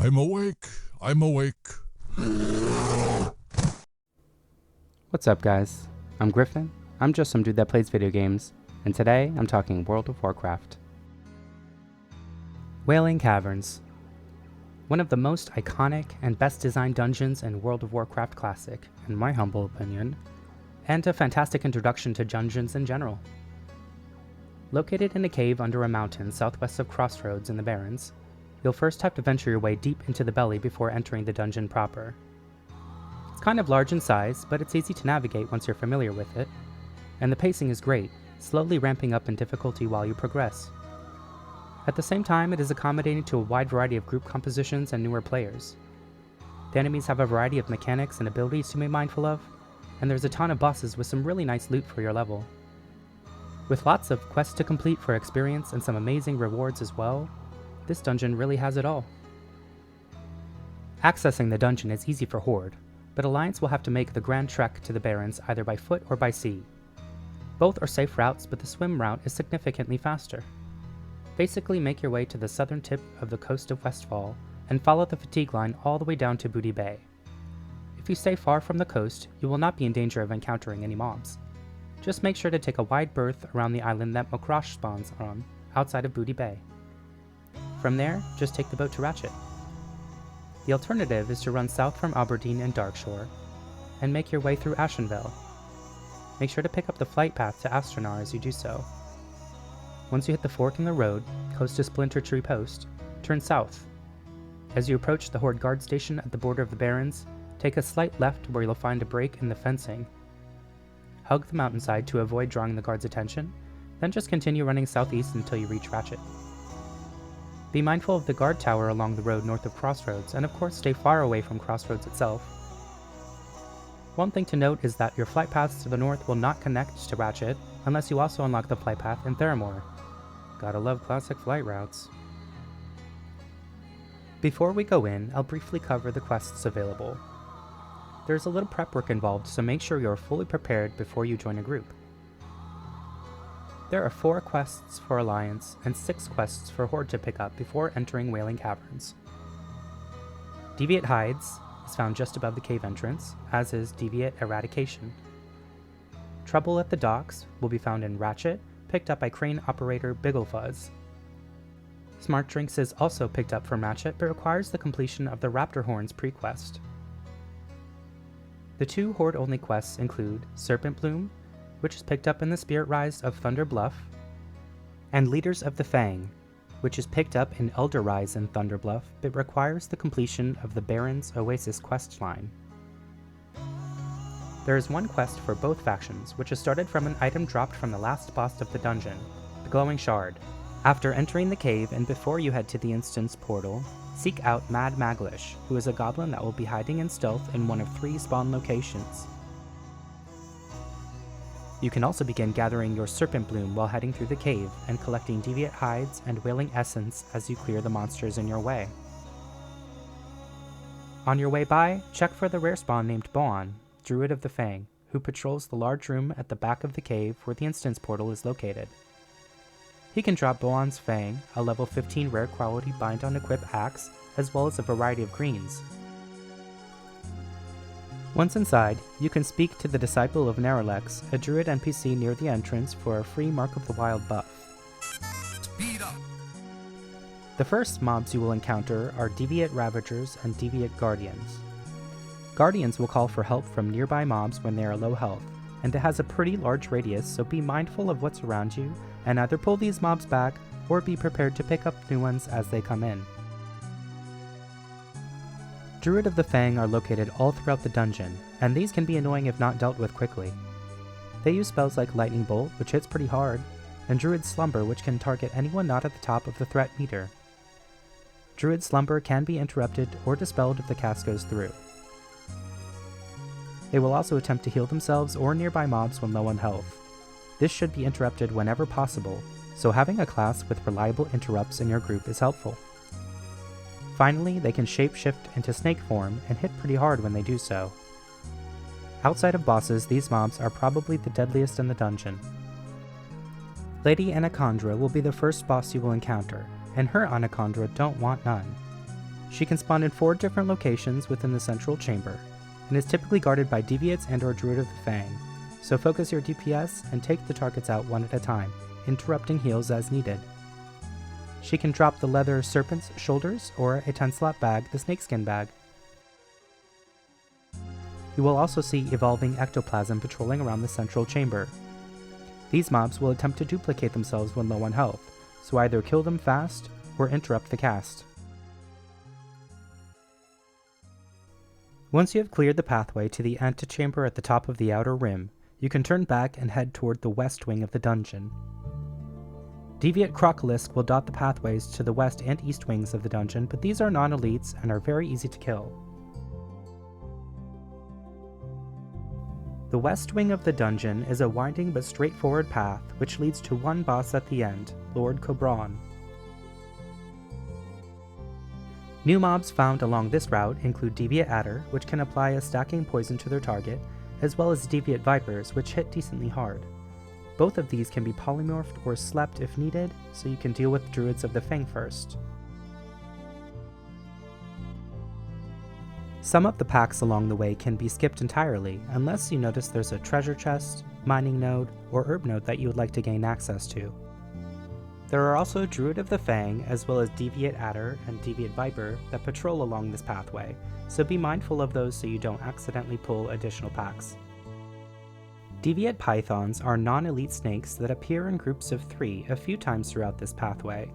I'm awake. I'm awake. What's up, guys? I'm Griffin. I'm just some dude that plays video games, and today I'm talking World of Warcraft. Wailing Caverns. One of the most iconic and best designed dungeons in World of Warcraft Classic, in my humble opinion, and a fantastic introduction to dungeons in general. Located in a cave under a mountain southwest of Crossroads in the Barrens, you'll first have to venture your way deep into the belly before entering the dungeon proper. It's kind of large in size, but it's easy to navigate once you're familiar with it, and the pacing is great, slowly ramping up in difficulty while you progress. At the same time, it is accommodating to a wide variety of group compositions and newer players. The enemies have a variety of mechanics and abilities to be mindful of, and there's a ton of bosses with some really nice loot for your level. With lots of quests to complete for experience and some amazing rewards as well, this dungeon really has it all. Accessing the dungeon is easy for Horde, but Alliance will have to make the grand trek to the Barrens either by foot or by sea. Both are safe routes, but the swim route is significantly faster. Basically make your way to the southern tip of the coast of Westfall and follow the fatigue line all the way down to Booty Bay. If you stay far from the coast, you will not be in danger of encountering any mobs. Just make sure to take a wide berth around the island that Mokrosh spawns on, outside of Booty Bay. From there, just take the boat to Ratchet. The alternative is to run south from Aberdeen and Darkshore, and make your way through Ashenvale. Make sure to pick up the flight path to Astronar as you do so. Once you hit the fork in the road, close to Splinter Tree Post, turn south. As you approach the Horde guard station at the border of the Barrens, take a slight left where you'll find a break in the fencing. Hug the mountainside to avoid drawing the guards' attention, then just continue running southeast until you reach Ratchet. Be mindful of the guard tower along the road north of Crossroads, and of course stay far away from Crossroads itself. One thing to note is that your flight paths to the north will not connect to Ratchet unless you also unlock the flight path in Theramore. Gotta love classic flight routes. Before we go in, I'll briefly cover the quests available. There's a little prep work involved, so make sure you're fully prepared before you join a group. There are 4 quests for Alliance and 6 quests for Horde to pick up before entering Wailing Caverns. Deviate Hides is found just above the cave entrance, as is Deviate Eradication. Trouble at the Docks will be found in Ratchet, picked up by crane operator Bigglefuzz. Smart Drinks is also picked up from Ratchet, but requires the completion of the Raptor Horns pre-quest. The 2 Horde-only quests include Serpent Bloom, which is picked up in the Spirit Rise of Thunder Bluff, and Leaders of the Fang, which is picked up in Elder Rise in Thunder Bluff, but requires the completion of the Barrens Oasis questline. There is one quest for both factions, which is started from an item dropped from the last boss of the dungeon, the Glowing Shard. After entering the cave and before you head to the instance portal, seek out Mad Maglish, who is a goblin that will be hiding in stealth in one of 3 spawn locations. You can also begin gathering your Serpent Bloom while heading through the cave and collecting Deviate Hides and Wailing Essence as you clear the monsters in your way. On your way by, check for the rare spawn named Boan, Druid of the Fang, who patrols the large room at the back of the cave where the instance portal is located. He can drop Boan's Fang, a level 15 rare quality bind on equip axe, as well as a variety of greens. Once inside, you can speak to the Disciple of Naralex, a druid NPC near the entrance, for a free Mark of the Wild buff. Speed up. The first mobs you will encounter are Deviate Ravagers and Deviate Guardians. Guardians will call for help from nearby mobs when they are low health, and it has a pretty large radius, so be mindful of what's around you and either pull these mobs back or be prepared to pick up new ones as they come in. Druid of the Fang are located all throughout the dungeon, and these can be annoying if not dealt with quickly. They use spells like Lightning Bolt, which hits pretty hard, and Druid Slumber, which can target anyone not at the top of the threat meter. Druid Slumber can be interrupted or dispelled if the cast goes through. They will also attempt to heal themselves or nearby mobs when low on health. This should be interrupted whenever possible, so having a class with reliable interrupts in your group is helpful. Finally, they can shapeshift into snake form and hit pretty hard when they do so. Outside of bosses, these mobs are probably the deadliest in the dungeon. Lady Anacondra will be the first boss you will encounter, and her Anacondra don't want none. She can spawn in 4 different locations within the central chamber, and is typically guarded by Deviates and or Druid of the Fang, so focus your DPS and take the targets out one at a time, interrupting heals as needed. She can drop the leather serpent's shoulders or a 10-slot bag, the snakeskin bag. You will also see evolving ectoplasm patrolling around the central chamber. These mobs will attempt to duplicate themselves when low on health, so either kill them fast or interrupt the cast. Once you have cleared the pathway to the antechamber at the top of the outer rim, you can turn back and head toward the west wing of the dungeon. Deviate Crocolisk will dot the pathways to the west and east wings of the dungeon, but these are non-elites and are very easy to kill. The west wing of the dungeon is a winding but straightforward path which leads to one boss at the end, Lord Cobran. New mobs found along this route include Deviate Adder, which can apply a stacking poison to their target, as well as Deviate Vipers, which hit decently hard. Both of these can be polymorphed or slept if needed, so you can deal with Druids of the Fang first. Some of the packs along the way can be skipped entirely, unless you notice there's a treasure chest, mining node, or herb node that you would like to gain access to. There are also Druid of the Fang, as well as Deviate Adder and Deviate Viper that patrol along this pathway, so be mindful of those so you don't accidentally pull additional packs. Deviate Pythons are non-elite snakes that appear in groups of 3 a few times throughout this pathway.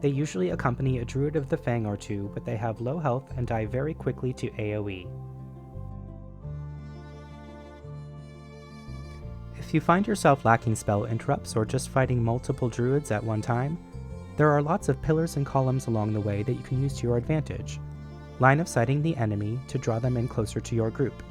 They usually accompany a Druid of the Fang or 2, but they have low health and die very quickly to AoE. If you find yourself lacking spell interrupts or just fighting multiple druids at one time, there are lots of pillars and columns along the way that you can use to your advantage, line of sighting the enemy to draw them in closer to your group.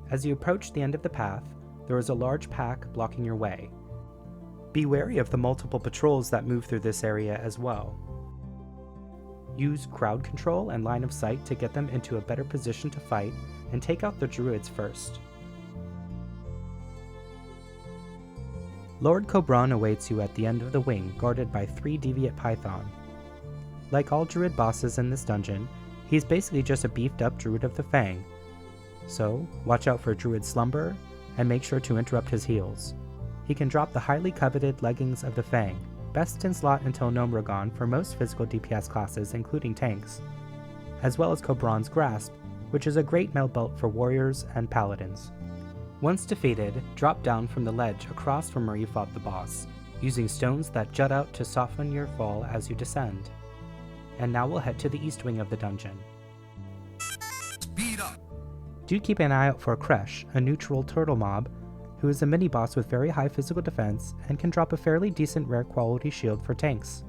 As you approach the end of the path, there is a large pack blocking your way. Be wary of the multiple patrols that move through this area as well. Use crowd control and line of sight to get them into a better position to fight, and take out the druids first. Lord Cobran awaits you at the end of the wing, guarded by 3 Deviate Python. Like all druid bosses in this dungeon, he's basically just a beefed up Druid of the Fang, so watch out for Druid Slumber and make sure to interrupt his heals. He can drop the highly coveted Leggings of the Fang, best in slot until Gnomragon for most physical DPS classes including tanks, as well as Cobran's Grasp, which is a great mail belt for warriors and paladins. Once defeated, drop down from the ledge across from where you fought the boss, using stones that jut out to soften your fall as you descend. And now we'll head to the east wing of the dungeon. Speed up. Do keep an eye out for Kresh, a neutral turtle mob, who is a mini-boss with very high physical defense and can drop a fairly decent rare quality shield for tanks.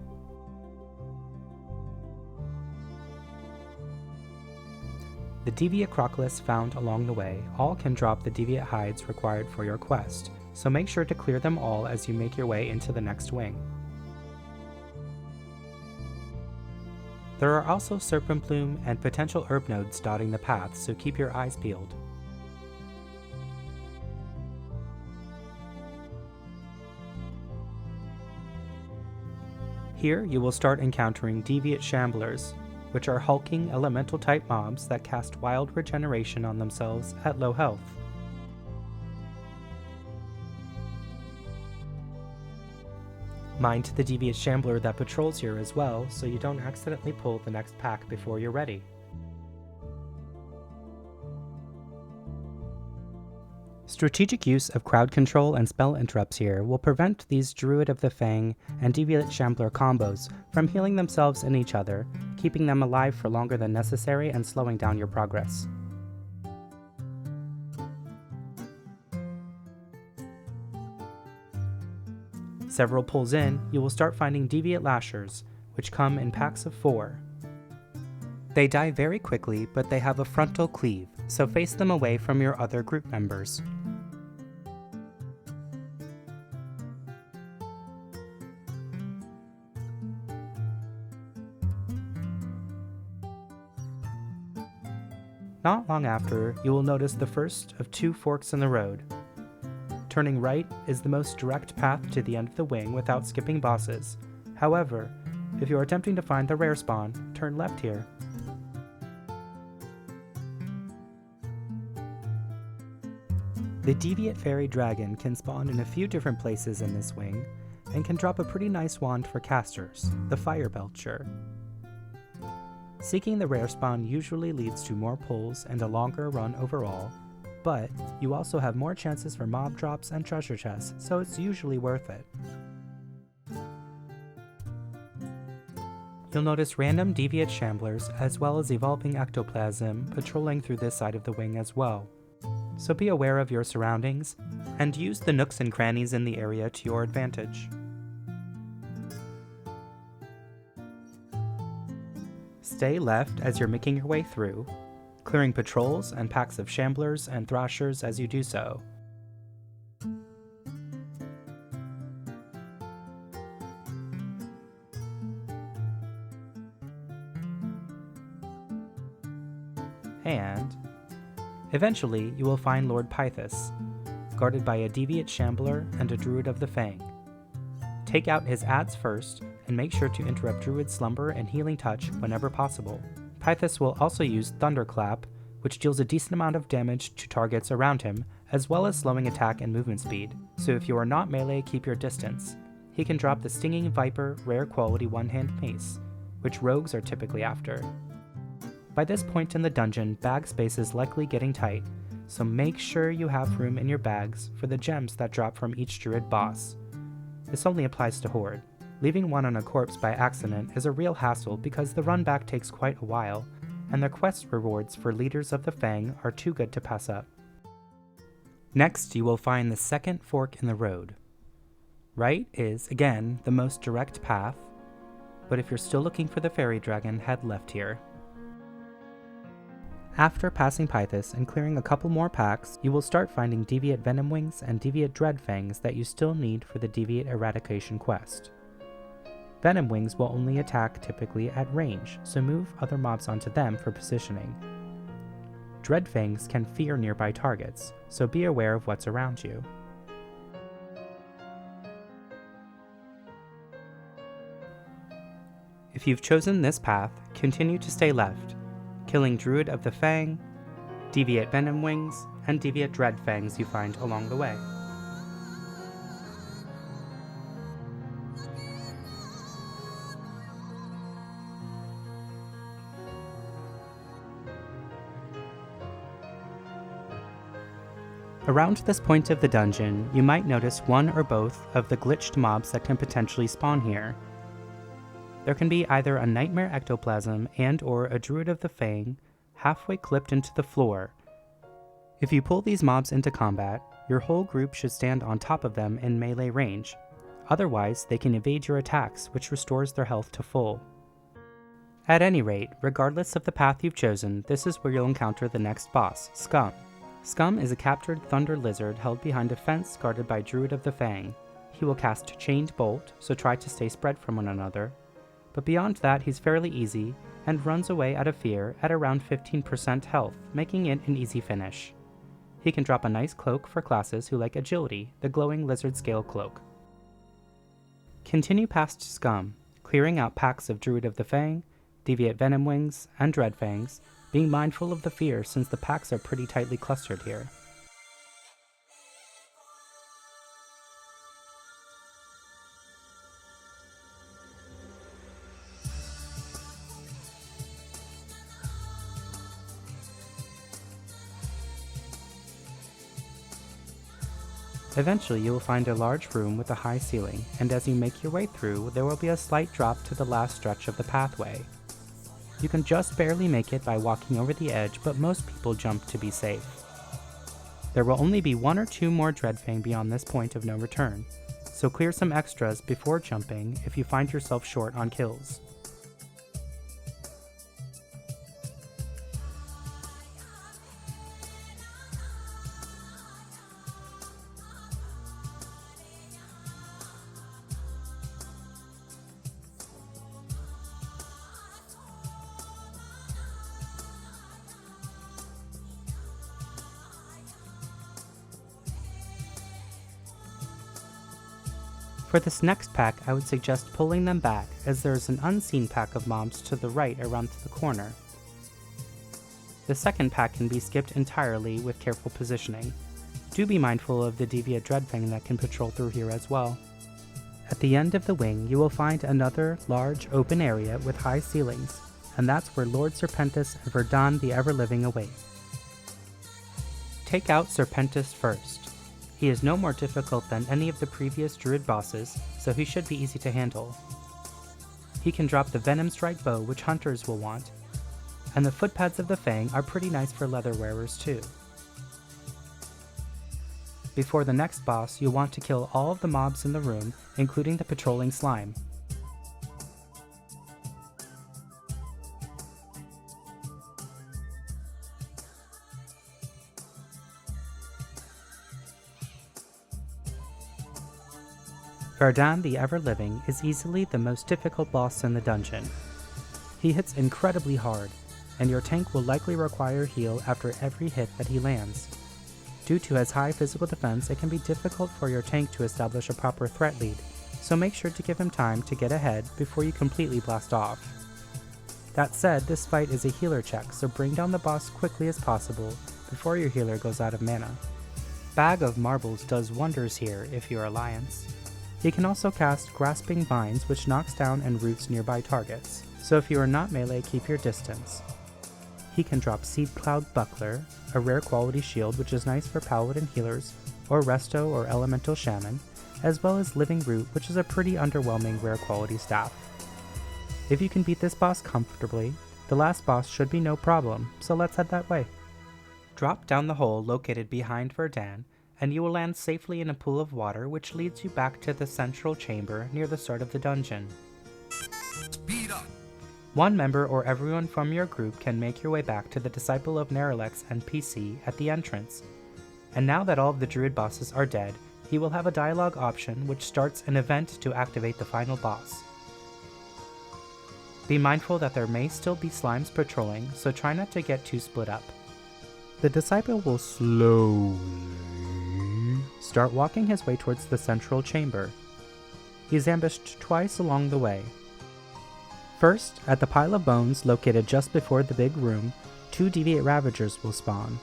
The Deviate Crocolisk found along the way all can drop the Deviate hides required for your quest, so make sure to clear them all as you make your way into the next wing. There are also Serpent Plume and potential herb nodes dotting the path, so keep your eyes peeled. Here you will start encountering Deviate Shamblers, which are hulking elemental type mobs that cast wild regeneration on themselves at low health. Mind the Deviate Shambler that patrols here as well, so you don't accidentally pull the next pack before you're ready. Strategic use of crowd control and spell interrupts here will prevent these Druid of the Fang and Deviate Shambler combos from healing themselves and each other, keeping them alive for longer than necessary and slowing down your progress. Several pulls in, you will start finding Deviate Lashers, which come in packs of 4. They die very quickly, but they have a frontal cleave, so face them away from your other group members. Not long after, you will notice the first of 2 forks in the road. Turning right is the most direct path to the end of the wing without skipping bosses. However, if you are attempting to find the rare spawn, turn left here. The Deviate Fairy Dragon can spawn in a few different places in this wing, and can drop a pretty nice wand for casters, the Fire Belcher. Seeking the rare spawn usually leads to more pulls and a longer run overall, but you also have more chances for mob drops and treasure chests, so it's usually worth it. You'll notice random Deviate Shamblers as well as evolving ectoplasm patrolling through this side of the wing as well. So be aware of your surroundings, and use the nooks and crannies in the area to your advantage. Stay left as you're making your way through, clearing patrols and packs of shamblers and thrashers as you do so. And eventually you will find Lord Pythus, guarded by a Deviate Shambler and a Druid of the Fang. Take out his adds first, and make sure to interrupt Druid's Slumber and Healing Touch whenever possible. Pythus will also use Thunderclap, which deals a decent amount of damage to targets around him, as well as slowing attack and movement speed, so if you are not melee, keep your distance. He can drop the Stinging Viper rare quality one-hand mace, which rogues are typically after. By this point in the dungeon, bag space is likely getting tight, so make sure you have room in your bags for the gems that drop from each Druid boss. This only applies to Horde. Leaving one on a corpse by accident is a real hassle because the run back takes quite a while, and the quest rewards for Leaders of the Fang are too good to pass up. Next, you will find the second fork in the road. Right is, again, the most direct path, but if you're still looking for the Fairy Dragon, head left here. After passing Pythus and clearing a couple more packs, you will start finding Deviate Venomwings and Deviate Dreadfangs that you still need for the Deviate Eradication quest. Venomwings will only attack typically at range, so move other mobs onto them for positioning. Dreadfangs can fear nearby targets, so be aware of what's around you. If you've chosen this path, continue to stay left, killing Druid of the Fang, Deviate Venomwings, and Deviate Dreadfangs you find along the way. Around this point of the dungeon, you might notice one or both of the glitched mobs that can potentially spawn here. There can be either a Nightmare Ectoplasm and or a Druid of the Fang halfway clipped into the floor. If you pull these mobs into combat, your whole group should stand on top of them in melee range. Otherwise, they can evade your attacks, which restores their health to full. At any rate, regardless of the path you've chosen, this is where you'll encounter the next boss, Scum. Scum is a captured thunder lizard held behind a fence guarded by Druid of the Fang. He will cast Chained Bolt, so try to stay spread from one another. But beyond that, he's fairly easy, and runs away out of fear at around 15% health, making it an easy finish. He can drop a nice cloak for classes who like agility, the glowing lizard scale cloak. Continue past Scum, clearing out packs of Druid of the Fang, Deviate Venomwings, and Dreadfangs, being mindful of the fear since the packs are pretty tightly clustered here. Eventually you will find a large room with a high ceiling, and as you make your way through, there will be a slight drop to the last stretch of the pathway. You can just barely make it by walking over the edge, but most people jump to be safe. There will only be one or two more Dreadfang beyond this point of no return, so clear some extras before jumping if you find yourself short on kills. For this next pack, I would suggest pulling them back, as there is an unseen pack of mobs to the right around the corner. The second pack can be skipped entirely with careful positioning. Do be mindful of the deviant dreadfang that can patrol through here as well. At the end of the wing, you will find another large open area with high ceilings, and that's where Lord Serpentis and Verdun the Ever-Living await. Take out Serpentis first. He is no more difficult than any of the previous druid bosses, so he should be easy to handle. He can drop the Venom Strike bow, which hunters will want, and the footpads of the Fang are pretty nice for leather wearers too. Before the next boss, you'll want to kill all of the mobs in the room, including the patrolling slime. Verdun the Ever-Living is easily the most difficult boss in the dungeon. He hits incredibly hard, and your tank will likely require heal after every hit that he lands. Due to his high physical defense, it can be difficult for your tank to establish a proper threat lead, so make sure to give him time to get ahead before you completely blast off. That said, this fight is a healer check, so bring down the boss quickly as possible before your healer goes out of mana. Bag of Marbles does wonders here if you're Alliance. He can also cast Grasping Vines, which knocks down and roots nearby targets, so if you are not melee, keep your distance. He can drop Seed Cloud Buckler, a rare quality shield which is nice for paladin healers, or Resto or Elemental Shaman, as well as Living Root, which is a pretty underwhelming rare quality staff. If you can beat this boss comfortably, the last boss should be no problem, so let's head that way. Drop down the hole located behind Verdun, and you will land safely in a pool of water which leads you back to the central chamber near the start of the dungeon. Speed up. One member or everyone from your group can make your way back to the Disciple of Neralex NPC at the entrance. And now that all of the druid bosses are dead, he will have a dialogue option which starts an event to activate the final boss. Be mindful that there may still be slimes patrolling, so try not to get too split up. The Disciple will slowly start walking his way towards the central chamber. He is ambushed twice along the way. First, at the pile of bones located just before the big room, 2 Deviant Ravagers will spawn.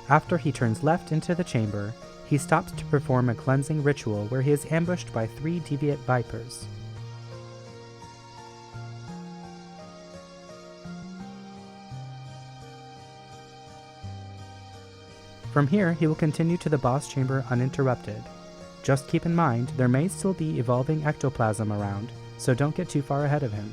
After he turns left into the chamber, he stops to perform a cleansing ritual where he is ambushed by 3 Deviant Vipers. From here, he will continue to the boss chamber uninterrupted. Just keep in mind, there may still be evolving ectoplasm around, so don't get too far ahead of him.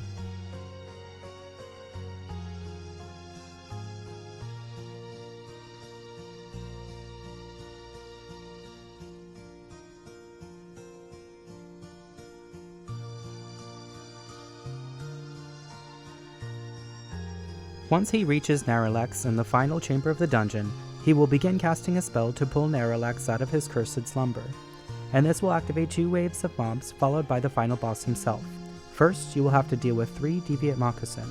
Once he reaches Neralex in the final chamber of the dungeon, he will begin casting a spell to pull Neralex out of his cursed slumber, and this will activate 2 waves of mobs followed by the final boss himself. First, you will have to deal with 3 Deviant Moccasin,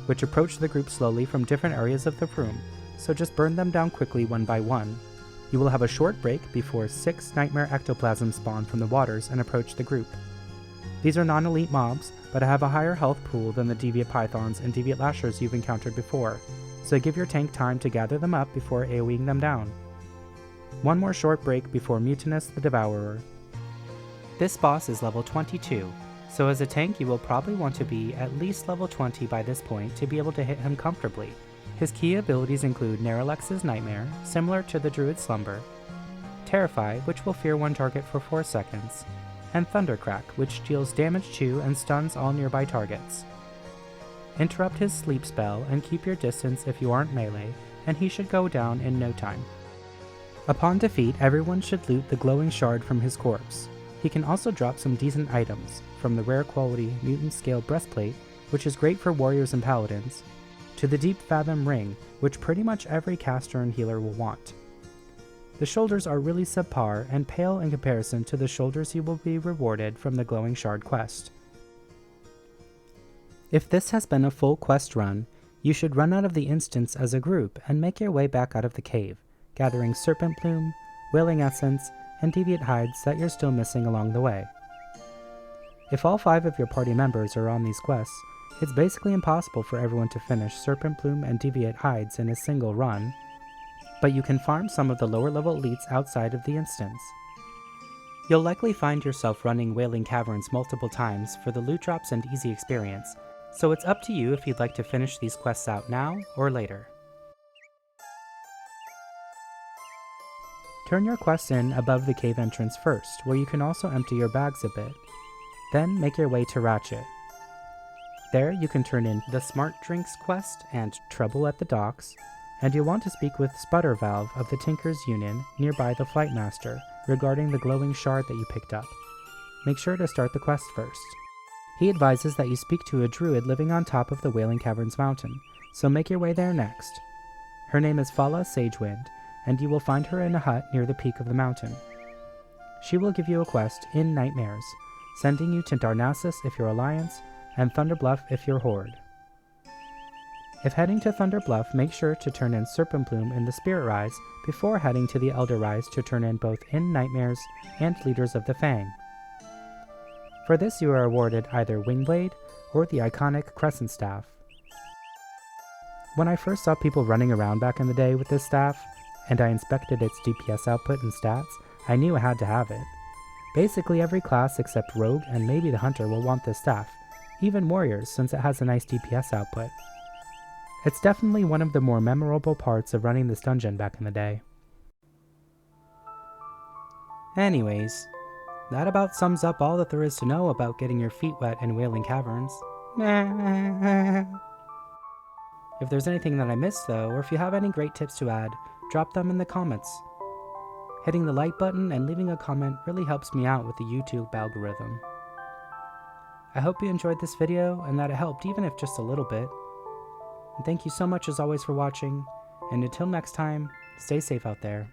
which approach the group slowly from different areas of the room, so just burn them down quickly one by one. You will have a short break before 6 Nightmare Ectoplasm spawn from the waters and approach the group. These are non-elite mobs, but have a higher health pool than the Deviant Pythons and Deviant Lashers you've encountered before, so give your tank time to gather them up before AoEing them down. One more short break before Mutinous the Devourer. This boss is level 22, so as a tank you will probably want to be at least level 20 by this point to be able to hit him comfortably. His key abilities include Neralex's Nightmare, similar to the Druid's Slumber, Terrify, which will fear one target for 4 seconds, and Thundercrack, which deals damage to and stuns all nearby targets. Interrupt his sleep spell and keep your distance if you aren't melee, and he should go down in no time. Upon defeat, everyone should loot the glowing shard from his corpse. He can also drop some decent items, from the rare quality Mutant Scale Breastplate, which is great for warriors and paladins, to the Deep Fathom Ring, which pretty much every caster and healer will want. The shoulders are really subpar and pale in comparison to the shoulders you will be rewarded from the Glowing Shard quest. If this has been a full quest run, you should run out of the instance as a group and make your way back out of the cave, gathering serpent plume, wailing essence, and deviant hides that you're still missing along the way. If all 5 of your party members are on these quests, it's basically impossible for everyone to finish serpent plume and deviant hides in a single run, but you can farm some of the lower level elites outside of the instance. You'll likely find yourself running Wailing Caverns multiple times for the loot drops and easy experience, so it's up to you if you'd like to finish these quests out now or later. Turn your quests in above the cave entrance first, where you can also empty your bags a bit. Then make your way to Ratchet. There you can turn in the Smart Drinks quest and Trouble at the Docks, and you'll want to speak with Sputter Valve of the Tinkers Union nearby the Flight Master regarding the glowing shard that you picked up. Make sure to start the quest first. He advises that you speak to a druid living on top of the Wailing Caverns mountain, so make your way there next. Her name is Fala Sagewind, and you will find her in a hut near the peak of the mountain. She will give you a quest in Nightmares, sending you to Darnassus if you're Alliance, and Thunderbluff if you're Horde. If heading to Thunderbluff, make sure to turn in Serpent Plume in the Spirit Rise before heading to the Elder Rise to turn in both In Nightmares and Leaders of the Fang. For this you are awarded either Wingblade or the iconic Crescent Staff. When I first saw people running around back in the day with this staff, and I inspected its DPS output and stats, I knew I had to have it. Basically every class except Rogue and maybe the Hunter will want this staff, even Warriors since it has a nice DPS output. It's definitely one of the more memorable parts of running this dungeon back in the day. Anyways, that about sums up all that there is to know about getting your feet wet in Wailing Caverns. If there's anything that I missed though, or if you have any great tips to add, drop them in the comments. Hitting the like button and leaving a comment really helps me out with the YouTube algorithm. I hope you enjoyed this video and that it helped even if just a little bit. And thank you so much as always for watching, and until next time, stay safe out there.